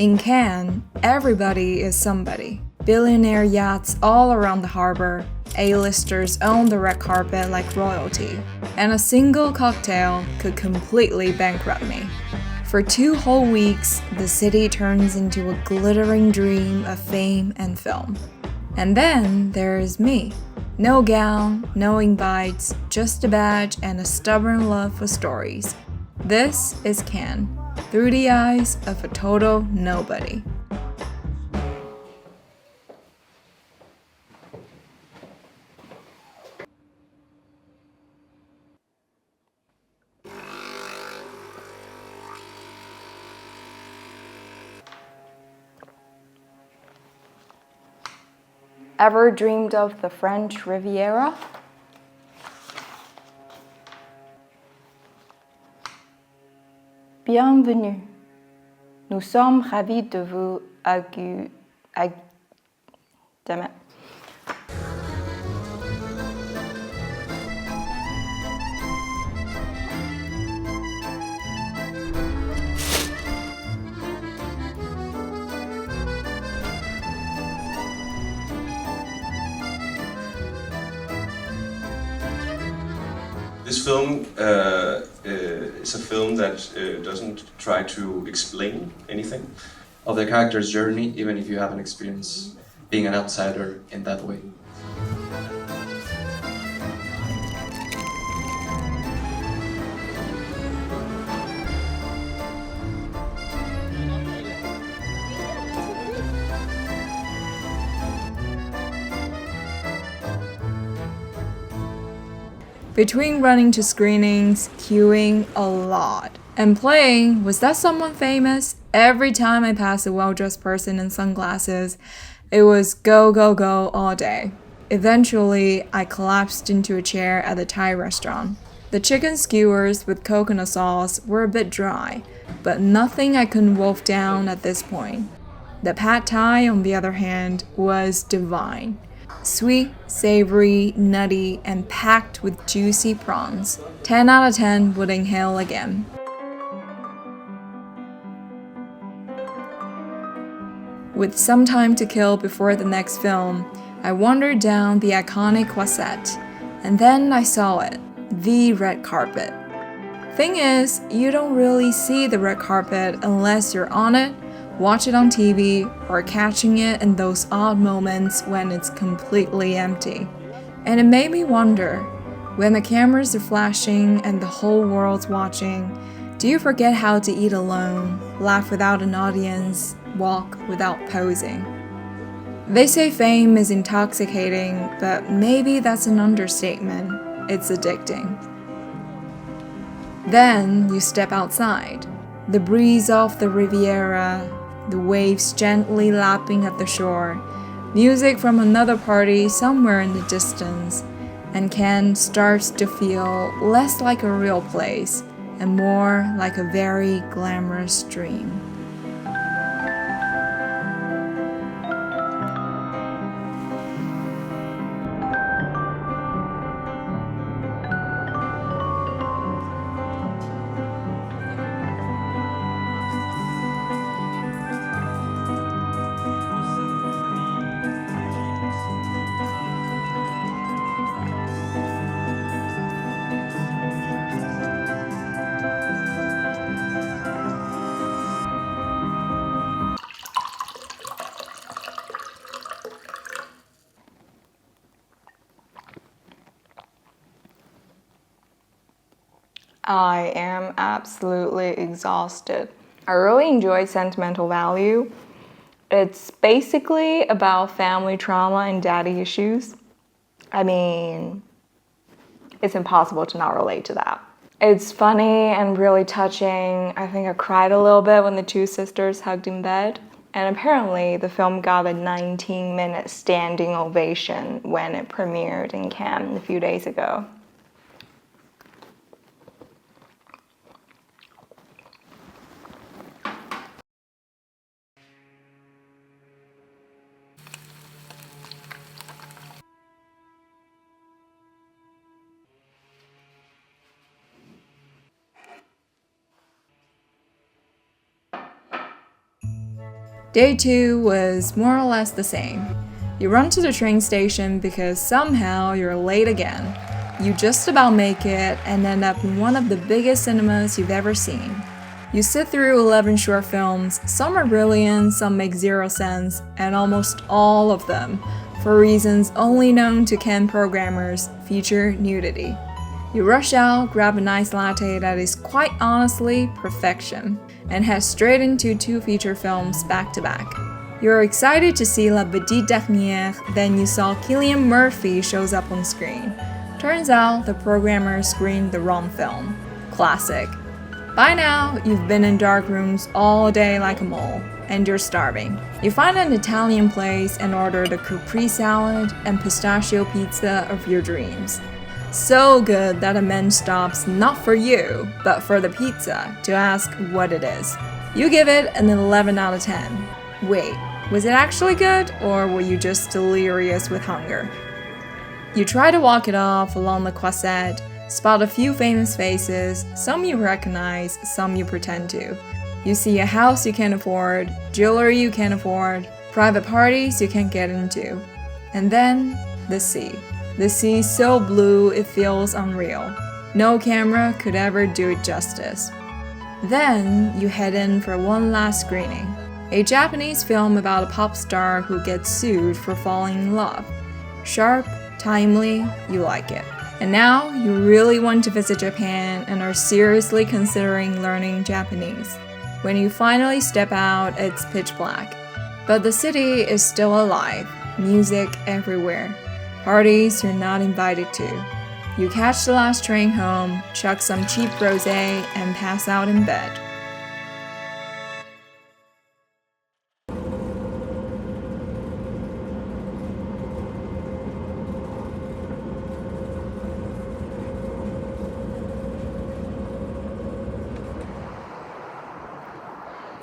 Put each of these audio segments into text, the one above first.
In Cannes, everybody is somebody. Billionaire yachts all around the harbor, A-listers own the red carpet like royalty, and a single cocktail could completely bankrupt me. For 2 whole weeks, the city turns into a glittering dream of fame and film. And then there is me. No gown, no invites, just a badge and a stubborn love for stories. This is Cannes, through the eyes of a total nobody. Ever dreamed of the French Riviera? Bienvenue. Nous sommes ravis de vous Damn it. This film is a film that doesn't try to explain anything of the character's journey, even if you haven't experienced being an outsider in that way. Between running to screenings, queuing a lot, and playing Was That Someone Famous? Every time I passed a well-dressed person in sunglasses, it was go, go, go all day. Eventually, I collapsed into a chair at the Thai restaurant. The chicken skewers with coconut sauce were a bit dry, but nothing I couldn't wolf down at this point. The pad thai, on the other hand, was divine. Sweet, savory, nutty, and packed with juicy prawns. 10 out of 10 would inhale again. With some time to kill before the next film, I wandered down the iconic Croisette, and then I saw it, the red carpet. Thing is, you don't really see the red carpet unless you're on it, watch it on TV, or catching it in those odd moments when it's completely empty. And it made me wonder, when the cameras are flashing and the whole world's watching, do you forget how to eat alone, laugh without an audience, walk without posing? They say fame is intoxicating, but maybe that's an understatement. It's addicting. Then you step outside. The breeze off the Riviera, the waves gently lapping at the shore, music from another party somewhere in the distance, and Cannes starts to feel less like a real place and more like a very glamorous dream. I am absolutely exhausted. I really enjoyed Sentimental Value. It's basically about family trauma and daddy issues. I mean, it's impossible to not relate to that. It's funny and really touching. I think I cried a little bit when the 2 sisters hugged in bed. And apparently the film got a 19-minute standing ovation when it premiered in Cannes a few days ago. Day 2 was more or less the same. You run to the train station because somehow you're late again. You just about make it and end up in one of the biggest cinemas you've ever seen. You sit through 11 short films, some are brilliant, some make zero sense, and almost all of them, for reasons only known to Ken programmers, feature nudity. You rush out, grab a nice latte that is quite honestly perfection, and head straight into 2 feature films back to back. You're excited to see La Petite Dernière, then you saw Cillian Murphy shows up on screen. Turns out the programmer screened the wrong film. Classic. By now, you've been in dark rooms all day like a mole, and you're starving. You find an Italian place and order the Capri salad and pistachio pizza of your dreams. So good that a man stops not for you, but for the pizza to ask what it is. You give it an 11 out of 10. Wait, was it actually good, or were you just delirious with hunger? You try to walk it off along the Croisette, spot a few famous faces, some you recognize, some you pretend to. You see a house you can't afford, jewelry you can't afford, private parties you can't get into. And then, the sea. The sea so blue it feels unreal. No camera could ever do it justice. Then, you head in for one last screening. A Japanese film about a pop star who gets sued for falling in love. Sharp, timely, you like it. And now, you really want to visit Japan and are seriously considering learning Japanese. When you finally step out, it's pitch black. But the city is still alive, music everywhere. Parties you're not invited to. You catch the last train home, chug some cheap rosé, and pass out in bed.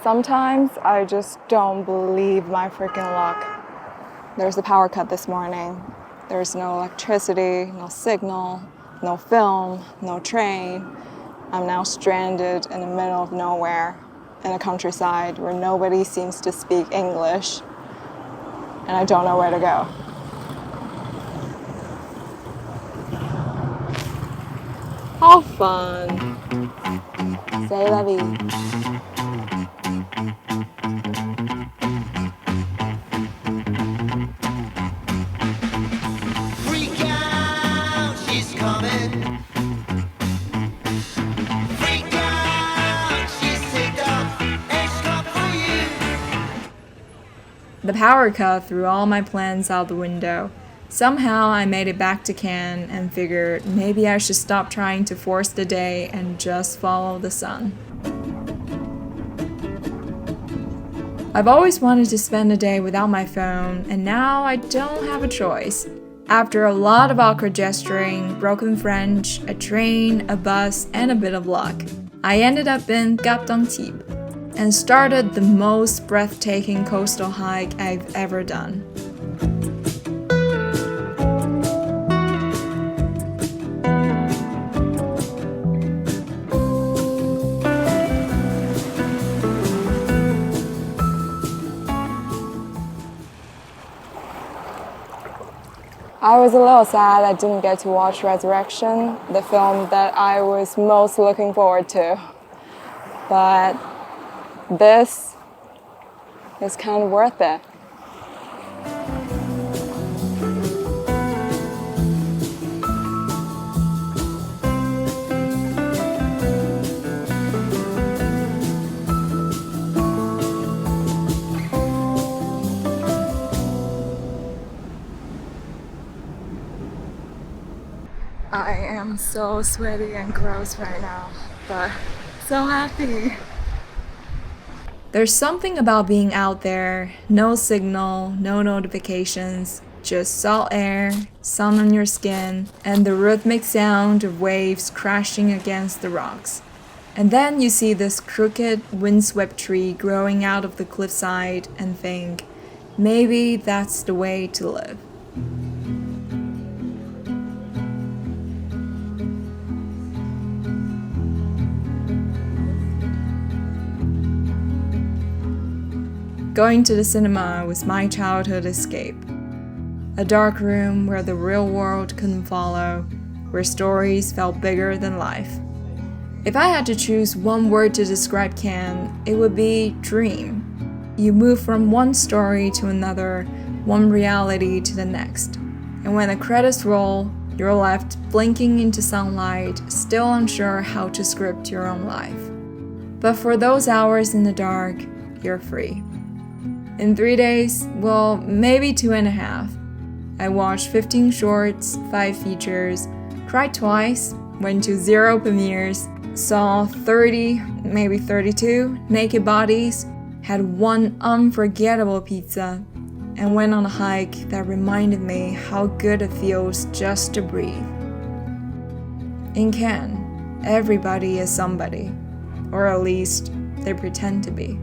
Sometimes I just don't believe my freaking luck. There's a power cut this morning. There's no electricity, no signal, no film, no train. I'm now stranded in the middle of nowhere in a countryside where nobody seems to speak English, and I don't know where to go. How fun! C'est la vie. The power cut threw all my plans out the window. Somehow I made it back to Cannes and figured maybe I should stop trying to force the day and just follow the sun. I've always wanted to spend a day without my phone, and now I don't have a choice. After a lot of awkward gesturing, broken French, a train, a bus, and a bit of luck, I ended up in Cap d'Antibes and started the most breathtaking coastal hike I've ever done. I was a little sad I didn't get to watch Resurrection, the film that I was most looking forward to. But this is kind of worth it. I am so sweaty and gross right now, but so happy. There's something about being out there, no signal, no notifications, just salt air, sun on your skin, and the rhythmic sound of waves crashing against the rocks. And then you see this crooked, windswept tree growing out of the cliffside and think, maybe that's the way to live. Going to the cinema was my childhood escape. A dark room where the real world couldn't follow, where stories felt bigger than life. If I had to choose one word to describe Cannes, it would be dream. You move from one story to another, one reality to the next. And when the credits roll, you're left blinking into sunlight, still unsure how to script your own life. But for those hours in the dark, you're free. In 3 days, well, maybe 2.5, I watched 15 shorts, 5 features, cried twice, went to 0 premieres, saw 30, maybe 32 naked bodies, had one unforgettable pizza, and went on a hike that reminded me how good it feels just to breathe. In Cannes, everybody is somebody, or at least they pretend to be.